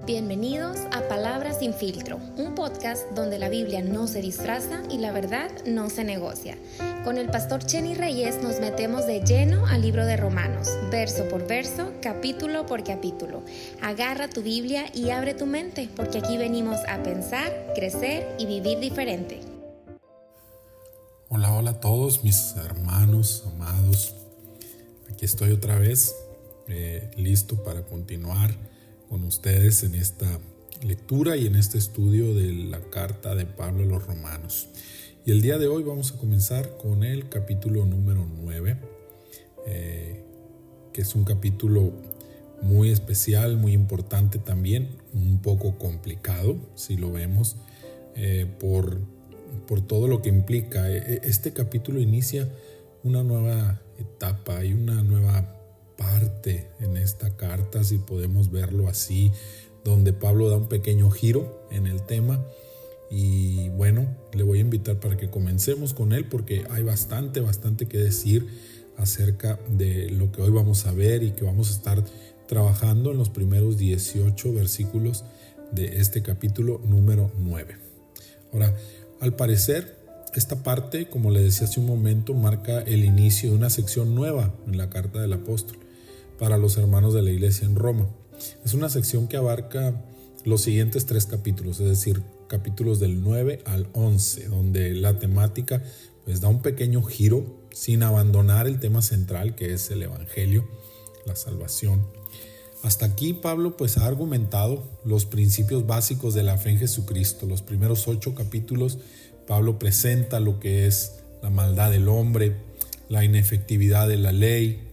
Bienvenidos a Palabras sin Filtro, un podcast donde la Biblia no se disfraza y la verdad no se negocia. Con el pastor Chenny Reyes nos metemos de lleno al libro de Romanos, verso por verso, capítulo por capítulo. Agarra tu Biblia y abre tu mente, porque aquí venimos a pensar, crecer y vivir diferente. Hola a todos mis hermanos amados. Aquí estoy otra vez, listo para continuar con ustedes en esta lectura y en este estudio de la carta de Pablo a los Romanos. Y el día de hoy vamos a comenzar con el capítulo número 9, que es un capítulo muy especial, muy importante también, un poco complicado si lo vemos por todo lo que implica. Este capítulo inicia una nueva etapa y una nueva parte en esta carta, si podemos verlo así, donde Pablo da un pequeño giro en el tema. Y bueno, le voy a invitar para que comencemos con él, porque hay bastante que decir acerca de lo que hoy vamos a ver y que vamos a estar trabajando en los primeros 18 versículos de este capítulo número 9. Ahora, al parecer, esta parte, como le decía hace un momento, marca el inicio de una sección nueva en la carta del apóstol para los hermanos de la iglesia en Roma. Es una sección que abarca los siguientes 3 capítulos, es decir, capítulos del 9 al 11, donde la temática pues da un pequeño giro sin abandonar el tema central, que es el evangelio, la salvación. Hasta aquí Pablo pues ha argumentado los principios básicos de la fe en Jesucristo. Los primeros 8 capítulos Pablo presenta lo que es la maldad del hombre, la inefectividad de la ley,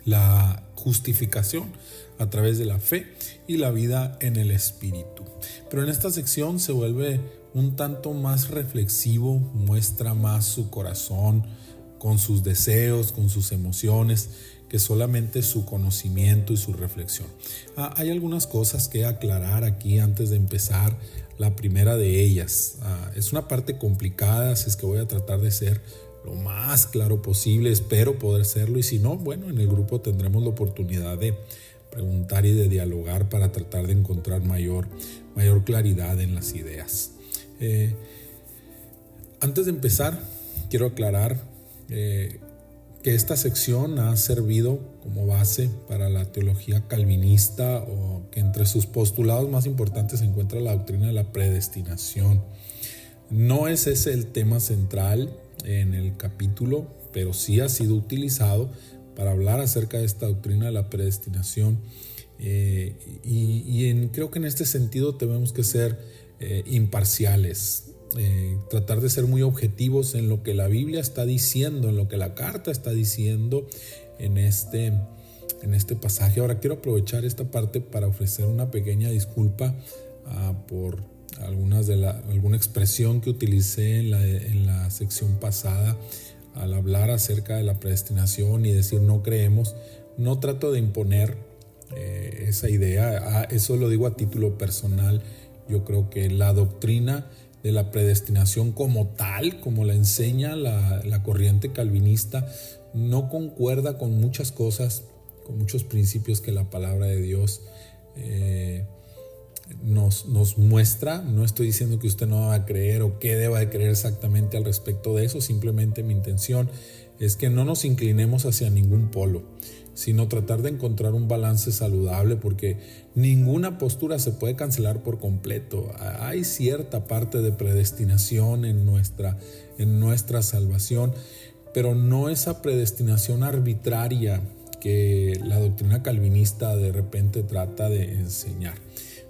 la justificación a través de la fe y la vida en el Espíritu. Pero en esta sección se vuelve un tanto más reflexivo, muestra más su corazón con sus deseos, con sus emociones, que solamente su conocimiento y su reflexión. Hay algunas cosas que aclarar aquí antes de empezar. La primera de ellas, es una parte complicada, así es que voy a tratar de ser lo más claro posible, espero poder serlo, y si no, bueno, en el grupo tendremos la oportunidad de preguntar y de dialogar para tratar de encontrar mayor claridad en las ideas. Antes de empezar, quiero aclarar que esta sección ha servido como base para la teología calvinista, o que entre sus postulados más importantes se encuentra la doctrina de la predestinación. No es ese el tema central en el capítulo, pero sí ha sido utilizado para hablar acerca de esta doctrina de la predestinación. Creo que en este sentido tenemos que ser imparciales. Tratar de ser muy objetivos en lo que la Biblia está diciendo, en lo que la carta está diciendo en este pasaje. Ahora quiero aprovechar esta parte para ofrecer una pequeña disculpa por alguna expresión que utilicé en la sección pasada al hablar acerca de la predestinación y decir no creemos. No trato de imponer esa idea, eso lo digo a título personal. Yo creo que la doctrina de la predestinación como tal, como la enseña la corriente calvinista, no concuerda con muchas cosas, con muchos principios que la palabra de Dios nos muestra. No estoy diciendo que usted no va a creer o que deba de creer exactamente al respecto de eso, simplemente mi intención es que no nos inclinemos hacia ningún polo, sino tratar de encontrar un balance saludable, porque ninguna postura se puede cancelar por completo. Hay cierta parte de predestinación en nuestra salvación, pero no esa predestinación arbitraria que la doctrina calvinista de repente trata de enseñar.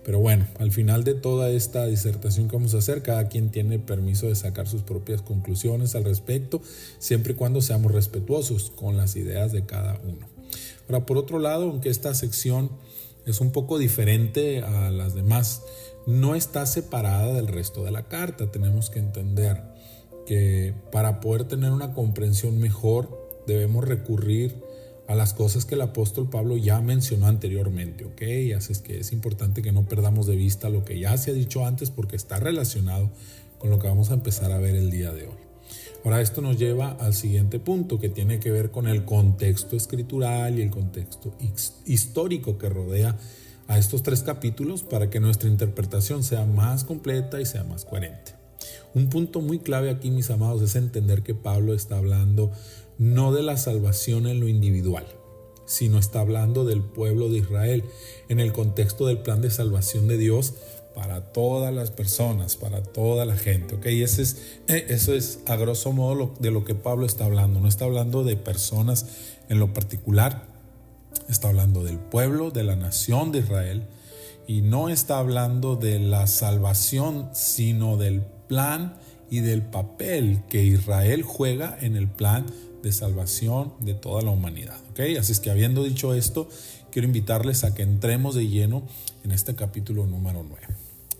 Pero bueno, al final de toda esta disertación que vamos a hacer, cada quien tiene permiso de sacar sus propias conclusiones al respecto, siempre y cuando seamos respetuosos con las ideas de cada uno. Ahora, por otro lado, aunque esta sección es un poco diferente a las demás, no está separada del resto de la carta. Tenemos que entender que para poder tener una comprensión mejor debemos recurrir a las cosas que el apóstol Pablo ya mencionó anteriormente, ¿ok? Así es que es importante que no perdamos de vista lo que ya se ha dicho antes, porque está relacionado con lo que vamos a empezar a ver el día de hoy. Ahora, esto nos lleva al siguiente punto, que tiene que ver con el contexto escritural y el contexto histórico que rodea a estos 3 capítulos para que nuestra interpretación sea más completa y sea más coherente. Un punto muy clave aquí, mis amados, es entender que Pablo está hablando no de la salvación en lo individual, sino está hablando del pueblo de Israel en el contexto del plan de salvación de Dios para todas las personas, para toda la gente. ¿Okay? Eso es a grosso modo de lo que Pablo está hablando. No está hablando de personas en lo particular, está hablando del pueblo, de la nación de Israel, y no está hablando de la salvación, sino del plan y del papel que Israel juega en el plan de salvación de toda la humanidad. ¿Okay? Así es que, habiendo dicho esto, quiero invitarles a que entremos de lleno en este capítulo número 9.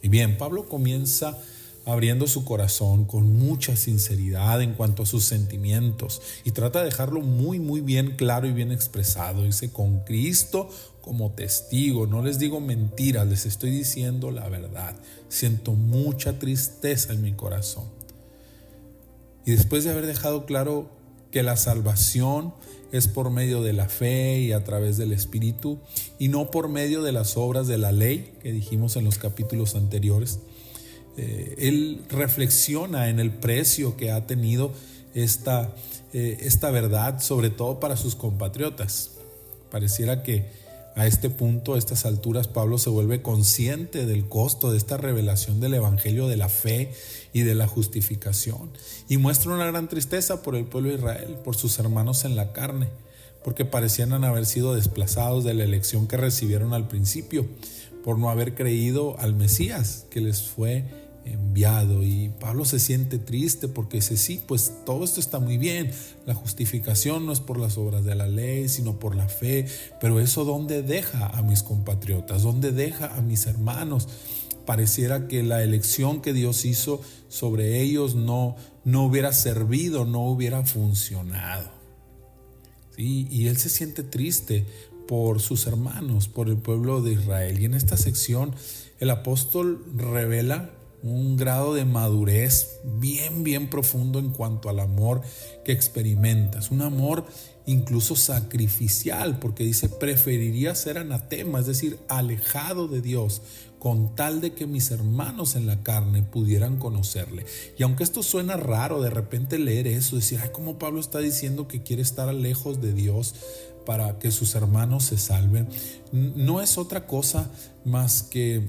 Y bien, Pablo comienza abriendo su corazón con mucha sinceridad en cuanto a sus sentimientos y trata de dejarlo muy bien claro y bien expresado. Dice: con Cristo como testigo, no les digo mentiras, les estoy diciendo la verdad. Siento mucha tristeza en mi corazón. Y después de haber dejado claro que la salvación es por medio de la fe y a través del Espíritu y no por medio de las obras de la ley que dijimos en los capítulos anteriores, él reflexiona en el precio que ha tenido esta verdad, sobre todo para sus compatriotas. Pareciera que a este punto, a estas alturas, Pablo se vuelve consciente del costo de esta revelación del evangelio de la fe y de la justificación, y muestra una gran tristeza por el pueblo de Israel, por sus hermanos en la carne, porque parecían haber sido desplazados de la elección que recibieron al principio, por no haber creído al Mesías que les fue enviado. Y Pablo se siente triste porque dice: sí, pues todo esto está muy bien, la justificación no es por las obras de la ley, sino por la fe, pero eso ¿dónde deja a mis compatriotas? ¿Dónde deja a mis hermanos? Pareciera que la elección que Dios hizo sobre ellos no hubiera servido, no hubiera funcionado. ¿Sí? Y él se siente triste por sus hermanos, por el pueblo de Israel. Y en esta sección el apóstol revela un grado de madurez bien profundo en cuanto al amor que experimentas, un amor incluso sacrificial, porque dice: preferiría ser anatema, es decir, alejado de Dios, con tal de que mis hermanos en la carne pudieran conocerle. Y aunque esto suena raro de repente leer eso, decir: ay, ¿cómo Pablo está diciendo que quiere estar lejos de Dios para que sus hermanos se salven? No es otra cosa más que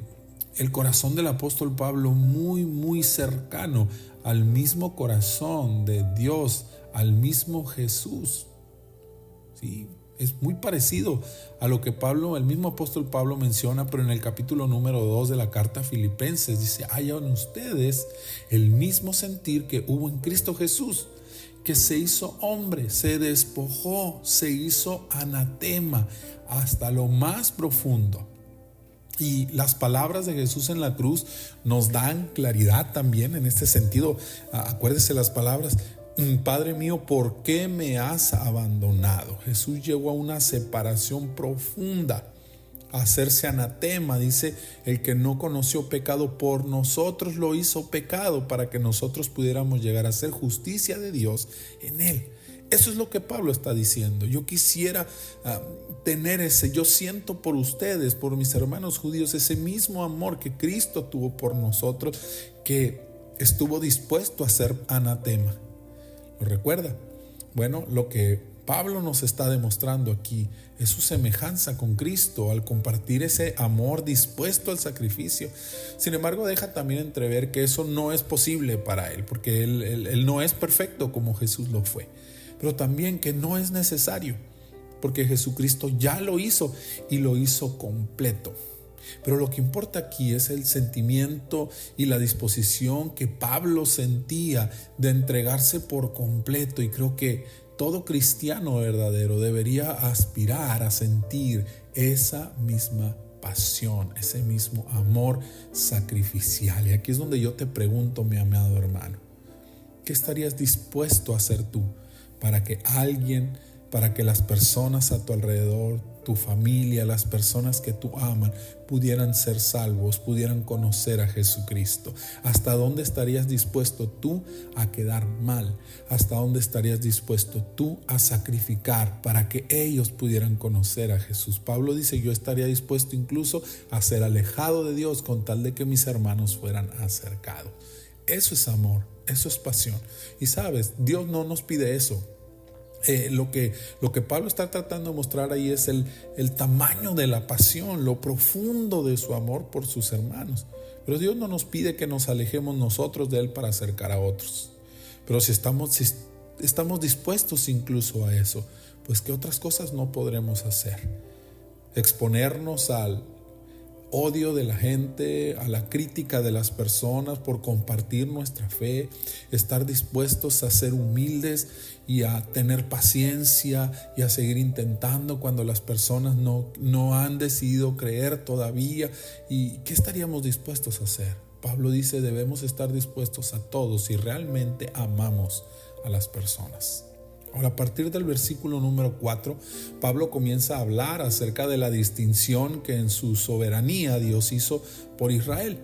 el corazón del apóstol Pablo muy cercano al mismo corazón de Dios, al mismo Jesús. Sí, es muy parecido a lo que el mismo apóstol Pablo menciona, pero en el capítulo número 2 de la carta a Filipenses dice: hayan ustedes el mismo sentir que hubo en Cristo Jesús, que se hizo hombre, se despojó, se hizo anatema hasta lo más profundo. Y las palabras de Jesús en la cruz nos dan claridad también en este sentido. Acuérdese las palabras: Padre mío, ¿por qué me has abandonado? Jesús llegó a una separación profunda, a hacerse anatema. Dice: el que no conoció pecado, por nosotros lo hizo pecado, para que nosotros pudiéramos llegar a ser justicia de Dios en él. Eso es lo que Pablo está diciendo. Yo quisiera yo siento por ustedes, por mis hermanos judíos, ese mismo amor que Cristo tuvo por nosotros, que estuvo dispuesto a ser anatema. ¿Lo recuerda? Bueno, lo que Pablo nos está demostrando aquí es su semejanza con Cristo al compartir ese amor dispuesto al sacrificio. Sin embargo, deja también entrever que eso no es posible para él, porque él no es perfecto como Jesús lo fue, pero también que no es necesario, porque Jesucristo ya lo hizo y lo hizo completo. Pero lo que importa aquí es el sentimiento y la disposición que Pablo sentía de entregarse por completo, y creo que todo cristiano verdadero debería aspirar a sentir esa misma pasión, ese mismo amor sacrificial. Y aquí es donde yo te pregunto, mi amado hermano, ¿qué estarías dispuesto a hacer tú para que alguien para que las personas a tu alrededor, tu familia, las personas que tú amas, pudieran ser salvos, pudieran conocer a Jesucristo. ¿Hasta dónde estarías dispuesto tú a quedar mal? ¿Hasta dónde estarías dispuesto tú a sacrificar para que ellos pudieran conocer a Jesús? Pablo dice, yo estaría dispuesto incluso a ser alejado de Dios con tal de que mis hermanos fueran acercados. Eso es amor, eso es pasión. Y sabes, Dios no nos pide eso. Lo que Pablo está tratando de mostrar ahí es el tamaño de la pasión, lo profundo de su amor por sus hermanos. Pero Dios no nos pide que nos alejemos nosotros de Él para acercar a otros. Pero si estamos dispuestos incluso a eso, pues ¿qué otras cosas no podremos hacer? Exponernos al odio de la gente, a la crítica de las personas por compartir nuestra fe, estar dispuestos a ser humildes y a tener paciencia y a seguir intentando cuando las personas no han decidido creer todavía. ¿Y qué estaríamos dispuestos a hacer? Pablo dice, debemos estar dispuestos a todo si realmente amamos a las personas. Ahora, a partir del versículo número 4, Pablo comienza a hablar acerca de la distinción que en su soberanía Dios hizo por Israel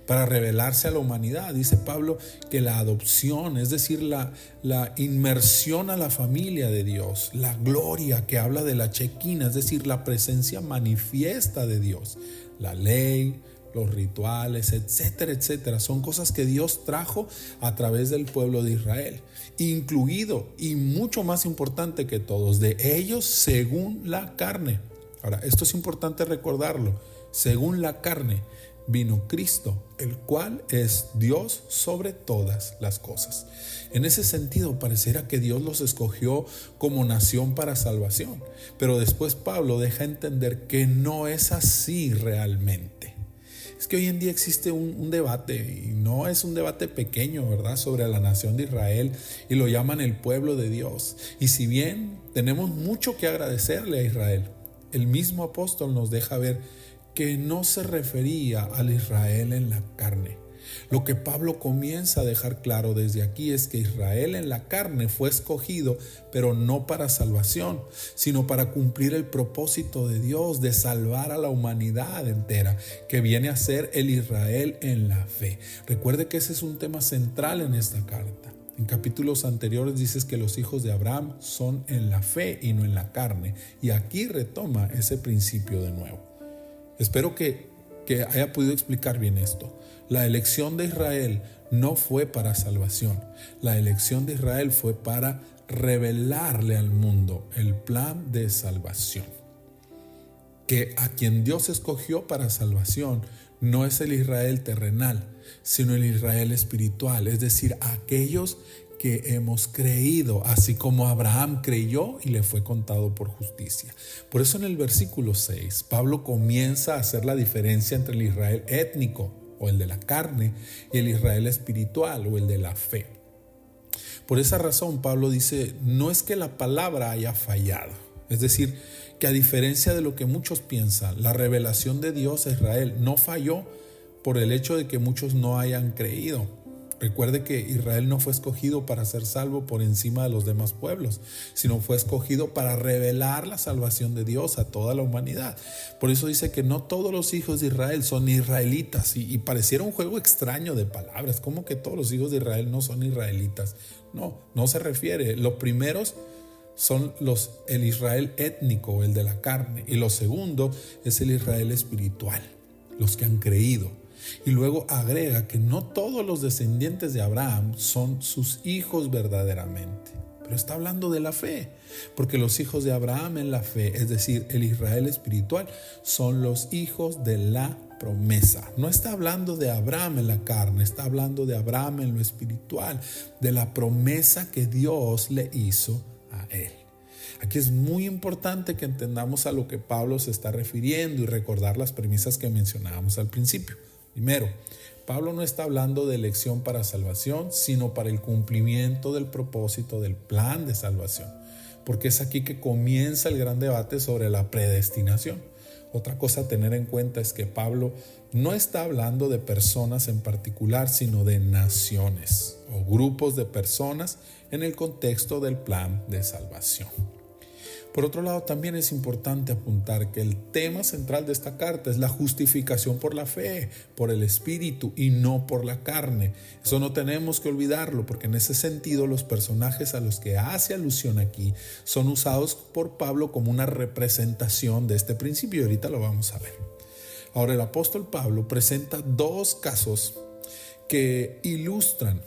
para revelarse a la humanidad. Dice Pablo que la adopción, es decir, la inmersión a la familia de Dios, la gloria que habla de la Shekinah, es decir, la presencia manifiesta de Dios, la ley, los rituales, etcétera, etcétera, son cosas que Dios trajo a través del pueblo de Israel, incluido y mucho más importante que todos, de ellos según la carne. Ahora, esto es importante recordarlo, según la carne vino Cristo, el cual es Dios sobre todas las cosas. En ese sentido, pareciera que Dios los escogió como nación para salvación, pero después Pablo deja entender que no es así realmente. Es que hoy en día existe un debate, y no es un debate pequeño, ¿verdad?, sobre la nación de Israel, y lo llaman el pueblo de Dios. Y si bien tenemos mucho que agradecerle a Israel, el mismo apóstol nos deja ver que no se refería al Israel en la carne. Lo que Pablo comienza a dejar claro desde aquí es que Israel en la carne fue escogido, pero no para salvación, sino para cumplir el propósito de Dios de salvar a la humanidad entera, que viene a ser el Israel en la fe. Recuerde que ese es un tema central en esta carta. En capítulos anteriores dices que los hijos de Abraham son en la fe y no en la carne, y aquí retoma ese principio de nuevo. Espero que haya podido explicar bien esto. La elección de Israel no fue para salvación. La elección de Israel fue para revelarle al mundo el plan de salvación. Que a quien Dios escogió para salvación no es el Israel terrenal, sino el Israel espiritual, es decir, aquellos que hemos creído, así como Abraham creyó y le fue contado por justicia. Por eso en el versículo 6, Pablo comienza a hacer la diferencia entre el Israel étnico, o el de la carne, y el Israel espiritual, o el de la fe. Por esa razón, Pablo dice, no es que la palabra haya fallado, es decir, que a diferencia de lo que muchos piensan, la revelación de Dios a Israel no falló por el hecho de que muchos no hayan creído. Recuerde que Israel no fue escogido para ser salvo por encima de los demás pueblos, sino fue escogido para revelar la salvación de Dios a toda la humanidad. Por eso dice que no todos los hijos de Israel son israelitas, y pareciera un juego extraño de palabras, como que todos los hijos de Israel no son israelitas. No se refiere. Los primeros son el Israel étnico, el de la carne, y lo segundo es el Israel espiritual, los que han creído. Y luego agrega que no todos los descendientes de Abraham son sus hijos verdaderamente, pero está hablando de la fe, porque los hijos de Abraham en la fe, es decir, el Israel espiritual, son los hijos de la promesa. No está hablando de Abraham en la carne, está hablando de Abraham en lo espiritual, de la promesa que Dios le hizo a él. Aquí es muy importante que entendamos a lo que Pablo se está refiriendo y recordar las premisas que mencionábamos al principio. Primero, Pablo no está hablando de elección para salvación, sino para el cumplimiento del propósito del plan de salvación, porque es aquí que comienza el gran debate sobre la predestinación. Otra cosa a tener en cuenta es que Pablo no está hablando de personas en particular, sino de naciones o grupos de personas en el contexto del plan de salvación. Por otro lado, también es importante apuntar que el tema central de esta carta es la justificación por la fe, por el Espíritu y no por la carne. Eso no tenemos que olvidarlo, porque en ese sentido los personajes a los que hace alusión aquí son usados por Pablo como una representación de este principio, y ahorita lo vamos a ver. Ahora, el apóstol Pablo presenta dos casos que ilustran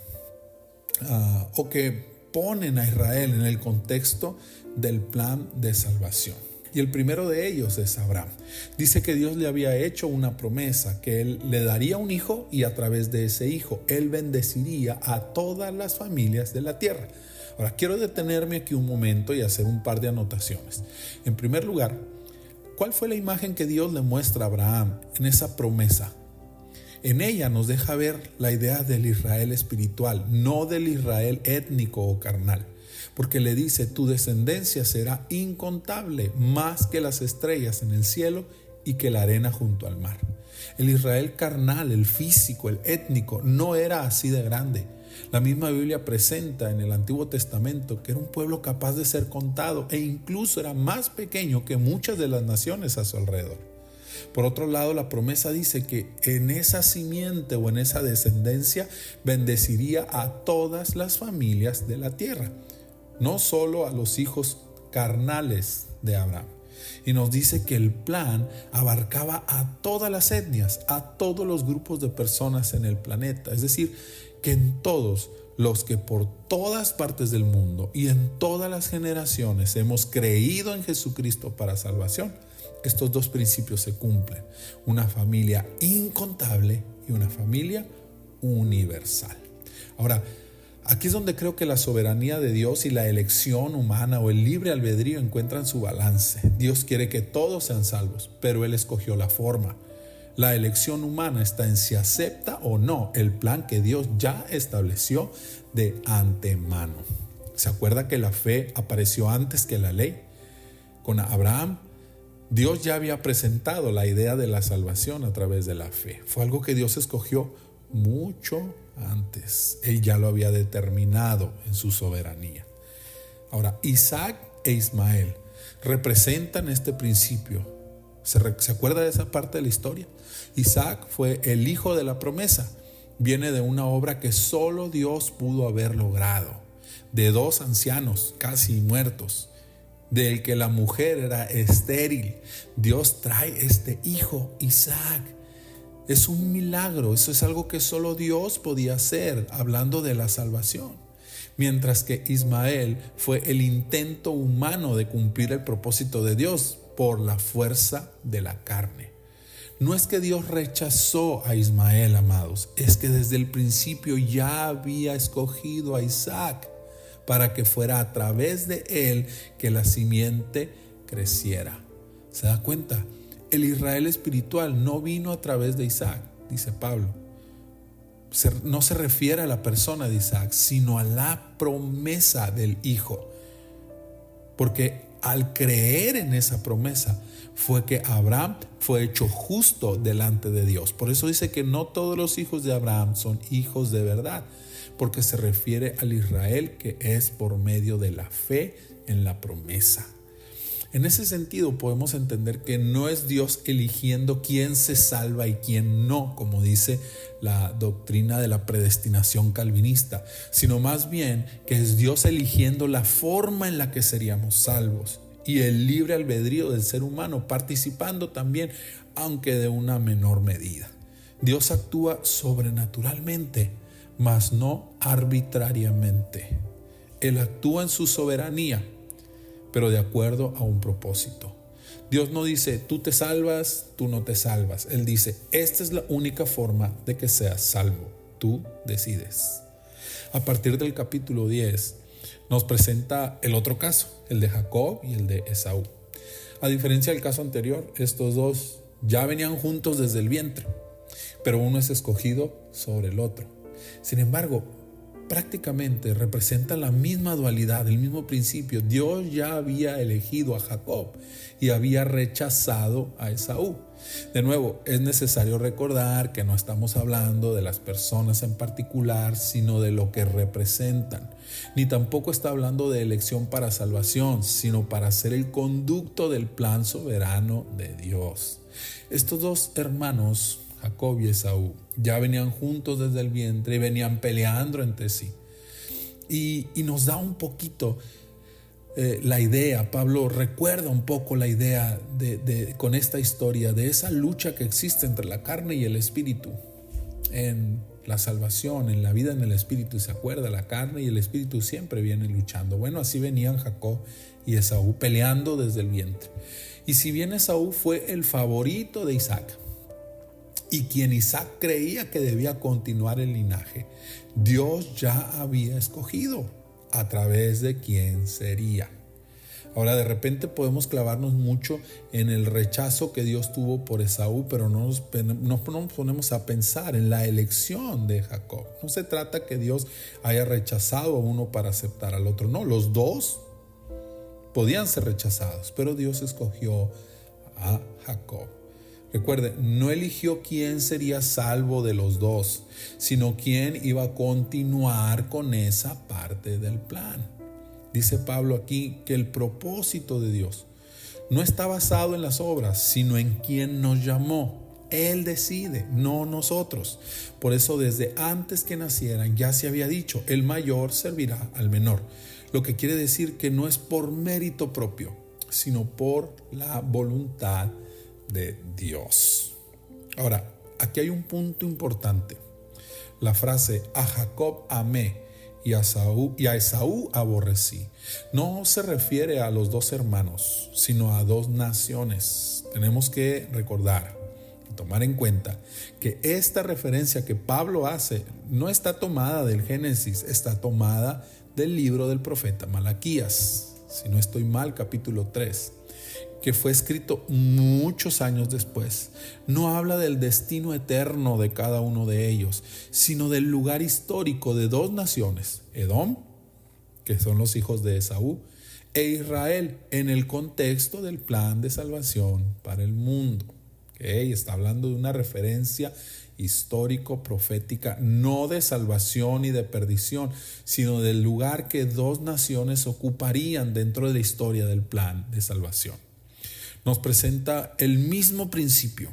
o que ponen a Israel en el contexto del plan de salvación. Y el primero de ellos es Abraham. Dice que Dios le había hecho una promesa, que él le daría un hijo y a través de ese hijo él bendeciría a todas las familias de la tierra. Ahora, quiero detenerme aquí un momento y hacer un par de anotaciones. En primer lugar, ¿cuál fue la imagen que Dios le muestra a Abraham en esa promesa? En ella nos deja ver la idea del Israel espiritual, no del Israel étnico o carnal, porque le dice: tu descendencia será incontable, más que las estrellas en el cielo y que la arena junto al mar. El Israel carnal, el físico, el étnico, no era así de grande. La misma Biblia presenta en el Antiguo Testamento que era un pueblo capaz de ser contado e incluso era más pequeño que muchas de las naciones a su alrededor. Por otro lado, la promesa dice que en esa simiente o en esa descendencia bendeciría a todas las familias de la tierra, no solo a los hijos carnales de Abraham. Y nos dice que el plan abarcaba a todas las etnias, a todos los grupos de personas en el planeta. Es decir, que en todos los que por todas partes del mundo y en todas las generaciones hemos creído en Jesucristo para salvación, estos dos principios se cumplen: una familia incontable y una familia universal. Ahora, aquí es donde creo que la soberanía de Dios y la elección humana o el libre albedrío encuentran su balance. Dios quiere que todos sean salvos, pero Él escogió la forma. La elección humana está en si acepta o no el plan que Dios ya estableció de antemano. ¿Se acuerda que la fe apareció antes que la ley? Con Abraham, Dios ya había presentado la idea de la salvación a través de la fe. Fue algo que Dios escogió mucho antes. Él ya lo había determinado en su soberanía. Ahora, Isaac e Ismael representan este principio. ¿Se acuerda de esa parte de la historia? Isaac fue el hijo de la promesa. Viene de una obra que solo Dios pudo haber logrado, de dos ancianos casi muertos, del que la mujer era estéril. Dios trae este hijo, Isaac. Es un milagro, eso es algo que solo Dios podía hacer, hablando de la salvación. Mientras que Ismael fue el intento humano de cumplir el propósito de Dios por la fuerza de la carne. No es que Dios rechazó a Ismael, amados, es que desde el principio ya había escogido a Isaac para que fuera a través de él que la simiente creciera. ¿Se da cuenta? El Israel espiritual no vino a través de Isaac, dice Pablo. No se refiere a la persona de Isaac, sino a la promesa del hijo. Porque al creer en esa promesa fue que Abraham fue hecho justo delante de Dios. Por eso dice que no todos los hijos de Abraham son hijos de verdad, porque se refiere al Israel que es por medio de la fe en la promesa. En ese sentido podemos entender que no es Dios eligiendo quién se salva y quién no, como dice la doctrina de la predestinación calvinista, sino más bien que es Dios eligiendo la forma en la que seríamos salvos y el libre albedrío del ser humano participando también, aunque de una menor medida. Dios actúa sobrenaturalmente, mas no arbitrariamente. Él actúa en su soberanía, pero de acuerdo a un propósito. Dios no dice, tú te salvas, tú no te salvas. Él dice, esta es la única forma de que seas salvo. Tú decides. A partir del capítulo 10 nos presenta el otro caso, el de Jacob y el de Esaú. A diferencia del caso anterior, estos dos ya venían juntos desde el vientre, pero uno es escogido sobre el otro. Sin embargo, prácticamente representan la misma dualidad, el mismo principio. Dios ya había elegido a Jacob y había rechazado a Esaú. De nuevo, es necesario recordar que no estamos hablando de las personas en particular, sino de lo que representan. Ni tampoco está hablando de elección para salvación, sino para ser el conducto del plan soberano de Dios. Estos dos hermanos, Jacob y Esaú, ya venían juntos desde el vientre y venían peleando entre sí. Y nos da un poquito la idea, Pablo recuerda un poco la idea con esta historia de esa lucha que existe entre la carne y el espíritu. En la salvación, en la vida en el espíritu, se acuerda, la carne y el espíritu siempre vienen luchando. Bueno, así venían Jacob y Esaú peleando desde el vientre. Y si bien Esaú fue el favorito de Isaac, y quien Isaac creía que debía continuar el linaje, Dios ya había escogido a través de quién sería. Ahora, de repente podemos clavarnos mucho en el rechazo que Dios tuvo por Esaú, pero no nos ponemos a pensar en la elección de Jacob. No se trata que Dios haya rechazado a uno para aceptar al otro. No, los dos podían ser rechazados, pero Dios escogió a Jacob. Recuerde, no eligió quién sería salvo de los dos, sino quién iba a continuar con esa parte del plan. Dice Pablo aquí que el propósito de Dios no está basado en las obras, sino en quien nos llamó. Él decide, no nosotros. Por eso desde antes que nacieran ya se había dicho, el mayor servirá al menor. Lo que quiere decir que no es por mérito propio, sino por la voluntad de Dios. Ahora, aquí hay un punto importante. La frase a Jacob amé y a Esaú aborrecí no se refiere a los dos hermanos, sino a dos naciones. Tenemos que recordar, tomar en cuenta que esta referencia que Pablo hace no está tomada del Génesis, está tomada del libro del profeta Malaquías, si no estoy mal, capítulo 3, que fue escrito muchos años después. No habla del destino eterno de cada uno de ellos, sino del lugar histórico de dos naciones, Edom, que son los hijos de Esaú, e Israel, en el contexto del plan de salvación para el mundo. Está hablando de una referencia histórico-profética, no de salvación y de perdición, sino del lugar que dos naciones ocuparían dentro de la historia del plan de salvación. Nos presenta el mismo principio.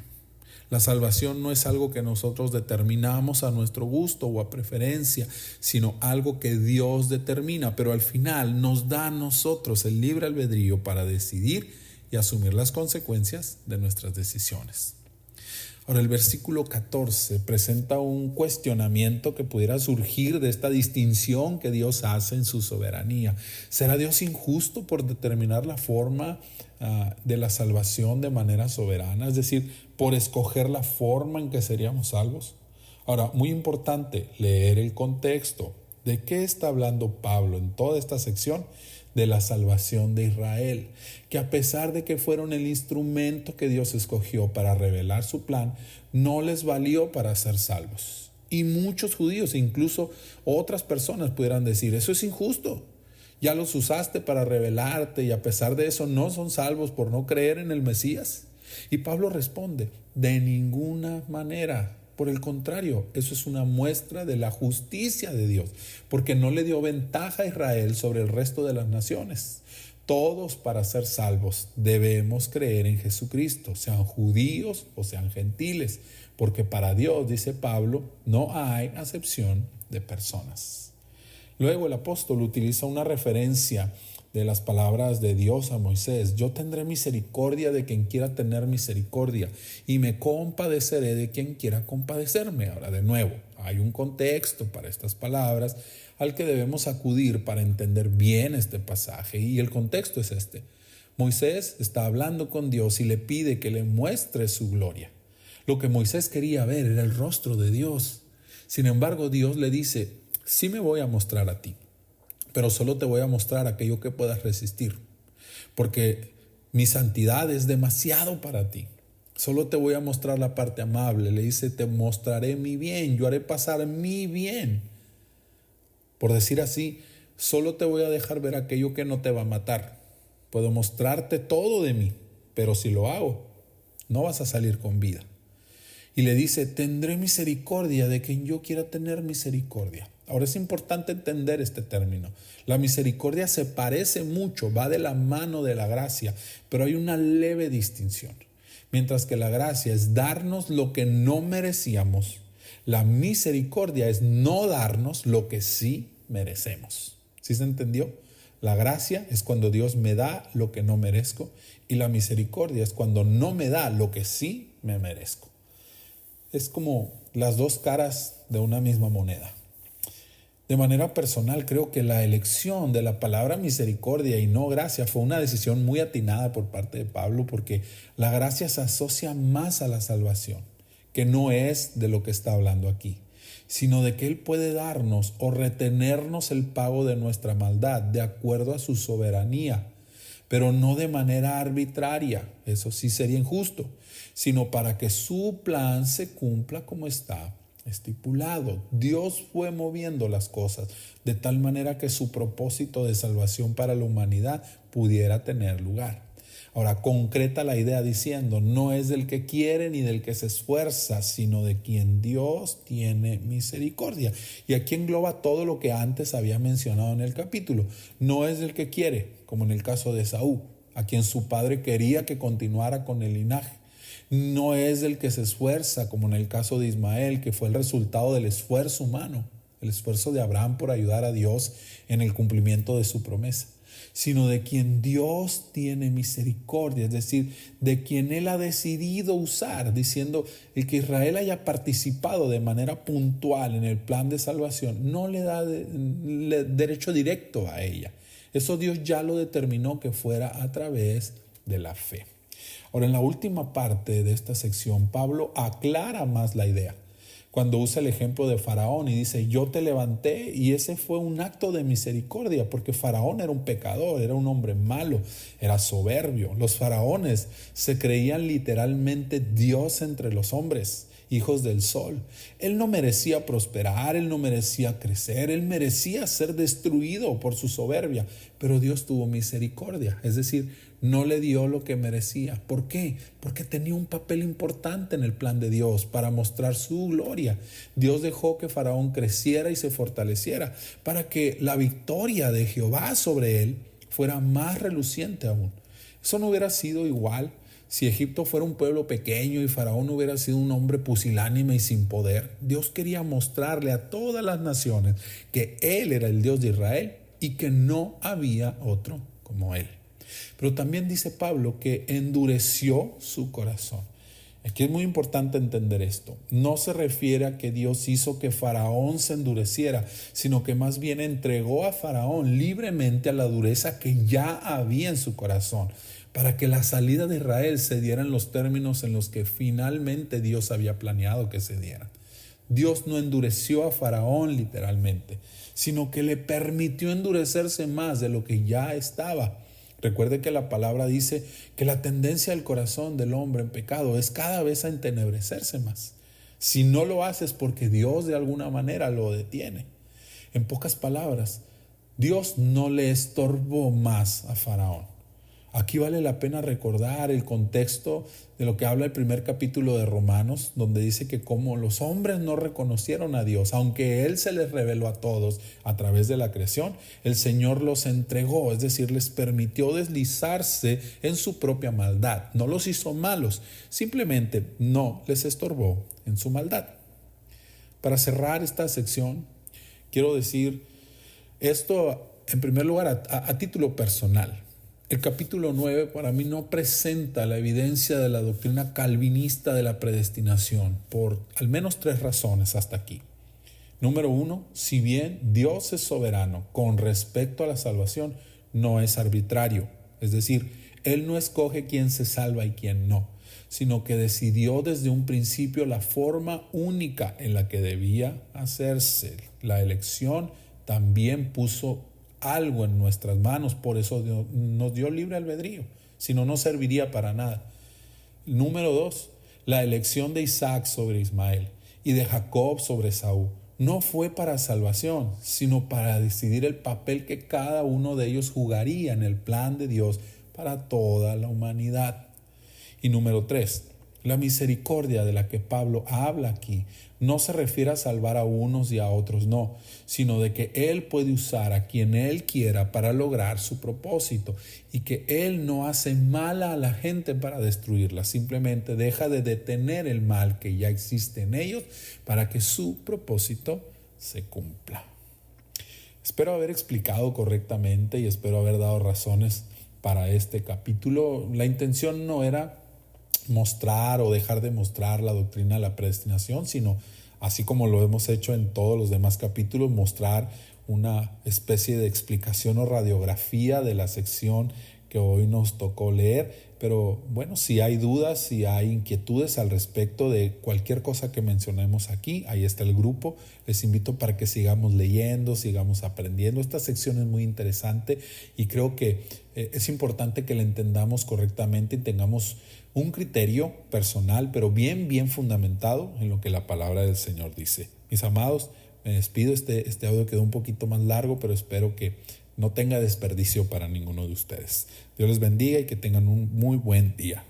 La salvación no es algo que nosotros determinamos a nuestro gusto o a preferencia, sino algo que Dios determina, pero al final nos da a nosotros el libre albedrío para decidir y asumir las consecuencias de nuestras decisiones. Ahora, el versículo 14 presenta un cuestionamiento que pudiera surgir de esta distinción que Dios hace en su soberanía. ¿Será Dios injusto por determinar la forma de la salvación de manera soberana? Es decir, por escoger la forma en que seríamos salvos. Ahora, muy importante leer el contexto. ¿De qué está hablando Pablo en toda esta sección? De la salvación de Israel, que a pesar de que fueron el instrumento que Dios escogió para revelar su plan, no les valió para ser salvos. Y muchos judíos, incluso otras personas, pudieran decir, eso es injusto. Ya los usaste para revelarte y a pesar de eso no son salvos por no creer en el Mesías. Y Pablo responde, de ninguna manera. Por el contrario, eso es una muestra de la justicia de Dios, porque no le dio ventaja a Israel sobre el resto de las naciones. Todos, para ser salvos, debemos creer en Jesucristo, sean judíos o sean gentiles, porque para Dios, dice Pablo, no hay acepción de personas. Luego el apóstol utiliza una referencia de las palabras de Dios a Moisés. Yo tendré misericordia de quien quiera tener misericordia y me compadeceré de quien quiera compadecerme. Ahora, de nuevo, hay un contexto para estas palabras al que debemos acudir para entender bien este pasaje, y el contexto es este. Moisés está hablando con Dios y le pide que le muestre su gloria. Lo que Moisés quería ver era el rostro de Dios. Sin embargo, Dios le dice, sí me voy a mostrar a ti, pero solo te voy a mostrar aquello que puedas resistir, porque mi santidad es demasiado para ti. Solo te voy a mostrar la parte amable. Le dice, te mostraré mi bien, yo haré pasar mi bien Por decir así, solo te voy a dejar ver aquello que no te va a matar. Puedo mostrarte todo de mí, pero si lo hago, no vas a salir con vida. Y le dice, tendré misericordia de quien yo quiera tener misericordia. Ahora es importante entender este término. La misericordia se parece mucho, va de la mano de la gracia, pero hay una leve distinción. Mientras que la gracia es darnos lo que no merecíamos, la misericordia es no darnos lo que sí merecemos. ¿Sí se entendió? La gracia es cuando Dios me da lo que no merezco y la misericordia es cuando no me da lo que sí me merezco. Es como las dos caras de una misma moneda. De manera personal, creo que la elección de la palabra misericordia y no gracia fue una decisión muy atinada por parte de Pablo, porque la gracia se asocia más a la salvación, que no es de lo que está hablando aquí, sino de que Él puede darnos o retenernos el pago de nuestra maldad de acuerdo a su soberanía, pero no de manera arbitraria, eso sí sería injusto, sino para que su plan se cumpla como está estipulado. Dios fue moviendo las cosas de tal manera que su propósito de salvación para la humanidad pudiera tener lugar. Ahora, concreta la idea diciendo, no es del que quiere ni del que se esfuerza, sino de quien Dios tiene misericordia. Y aquí engloba todo lo que antes había mencionado en el capítulo. No es del que quiere, como en el caso de Esaú, a quien su padre quería que continuara con el linaje. No es del que se esfuerza, como en el caso de Ismael, que fue el resultado del esfuerzo humano, el esfuerzo de Abraham por ayudar a Dios en el cumplimiento de su promesa, sino de quien Dios tiene misericordia, es decir, de quien Él ha decidido usar, diciendo el que Israel haya participado de manera puntual en el plan de salvación, no le da derecho directo a ella. Eso Dios ya lo determinó que fuera a través de la fe. Ahora, en la última parte de esta sección, Pablo aclara más la idea cuando usa el ejemplo de Faraón y dice, yo te levanté, y ese fue un acto de misericordia, porque Faraón era un pecador, era un hombre malo, era soberbio. Los faraones se creían literalmente Dios entre los hombres, hijos del sol. Él no merecía prosperar, él no merecía crecer, él merecía ser destruido por su soberbia, pero Dios tuvo misericordia, es decir, no le dio lo que merecía. ¿Por qué? Porque tenía un papel importante en el plan de Dios para mostrar su gloria. Dios dejó que Faraón creciera y se fortaleciera para que la victoria de Jehová sobre él fuera más reluciente aún. Eso no hubiera sido igual si Egipto fuera un pueblo pequeño y Faraón hubiera sido un hombre pusilánime y sin poder. Dios quería mostrarle a todas las naciones que Él era el Dios de Israel y que no había otro como Él. Pero también dice Pablo que endureció su corazón. Aquí es muy importante entender esto. No se refiere a que Dios hizo que Faraón se endureciera, sino que más bien entregó a Faraón libremente a la dureza que ya había en su corazón, para que la salida de Israel se diera en los términos en los que finalmente Dios había planeado que se diera. Dios no endureció a Faraón literalmente, sino que le permitió endurecerse más de lo que ya estaba. Recuerde que la palabra dice que la tendencia del corazón del hombre en pecado es cada vez a entenebrecerse más. Si no lo hace es porque Dios de alguna manera lo detiene. En pocas palabras, Dios no le estorbó más a Faraón. Aquí vale la pena recordar el contexto de lo que habla el primer capítulo de Romanos, donde dice que como los hombres no reconocieron a Dios, aunque Él se les reveló a todos a través de la creación, el Señor los entregó, es decir, les permitió deslizarse en su propia maldad. No los hizo malos, simplemente no les estorbó en su maldad. Para cerrar esta sección, quiero decir esto en primer lugar a título personal. El capítulo 9 para mí no presenta la evidencia de la doctrina calvinista de la predestinación por al menos 3 razones hasta aquí. Número 1, si bien Dios es soberano con respecto a la salvación, no es arbitrario. Es decir, Él no escoge quién se salva y quién no, sino que decidió desde un principio la forma única en la que debía hacerse. La elección también puso algo en nuestras manos, por eso nos dio libre albedrío, si no, no serviría para nada. Número 2, la elección de Isaac sobre Ismael y de Jacob sobre Esaú no fue para salvación, sino para decidir el papel que cada uno de ellos jugaría en el plan de Dios para toda la humanidad. Y número 3, la misericordia de la que Pablo habla aquí no se refiere a salvar a unos y a otros no, sino de que Él puede usar a quien Él quiera para lograr su propósito y que Él no hace mal a la gente para destruirla, simplemente deja de detener el mal que ya existe en ellos para que su propósito se cumpla. Espero haber explicado correctamente y espero haber dado razones para este capítulo. La intención no era mostrar o dejar de mostrar la doctrina de la predestinación, sino, así como lo hemos hecho en todos los demás capítulos, mostrar una especie de explicación o radiografía de la sección que hoy nos tocó leer. Pero bueno, si hay dudas, si hay inquietudes al respecto de cualquier cosa que mencionemos aquí, ahí está el grupo. Les invito para que sigamos leyendo, sigamos aprendiendo. Esta sección es muy interesante y creo que es importante que la entendamos correctamente y tengamos un criterio personal, pero bien fundamentado en lo que la palabra del Señor dice. Mis amados, me despido. Este audio quedó un poquito más largo, pero espero que no tenga desperdicio para ninguno de ustedes. Dios les bendiga y que tengan un muy buen día.